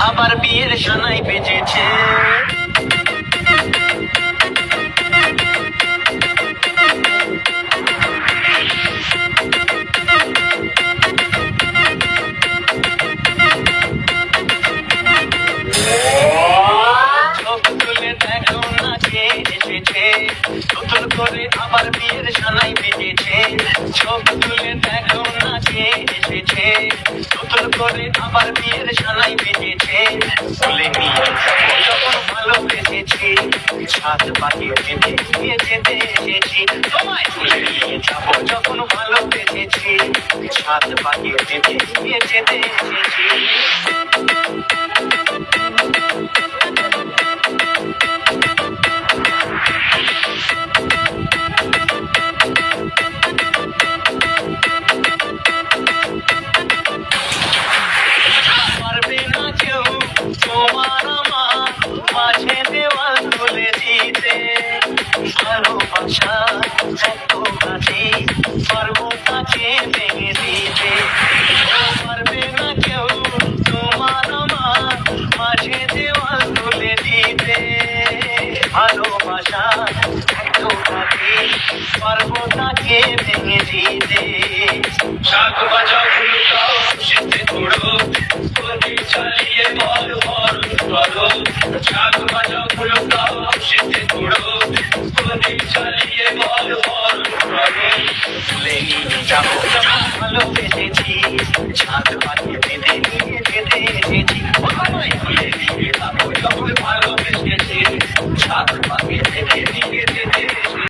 আবার বিয়ের সানাই বেজেছে। চোখ তুলে দেখো না কে এসেছে, নতুন করে আবার বিয়ের সানাই বেজেছে। চোখ তুলে দেখো না কে এসেছে, নতুন করে আবার বিয়ের সানাই বেজেছে। তুলে নিয়ে যাবো যখন ভালোবেসেছি, ছাদ বাগিয়ে যেতে নিয়ে যেতে এসেছি। তোমায় তুলে নিয়ে যাবো যখন ভালোবেসেছি, ছাদ বাগিয়ে যেতে নিয়ে যেতে এসেছি। পারবে না কেউ তোমার আমার মাঝে দেওয়াল তুলে দিতে, ভালোবাসা এত কাছে পারবো তাকে ভেঙে দিতে। পারবে না কেউ তোমার আমার মাঝে দেওয়াল তুলে দিতে, ভালোবাসা এত কাছে পারবো তাকে ভেঙে দিতে। শাক বাজাও ফুলকাও শীতে ঘোড়ো, গতি চালিয়ে বল বল বলো। শাক বাজাও ফুলকাও শীতে ঘোড়ো, গতি চালিয়ে বল বল বলো। তুলে নিয়ে যাবো যখন ভালোবেসেছি, ছাদ বানিয়ে বেঁধে নিয়ে যেতে এসেছি। আমায় তুলে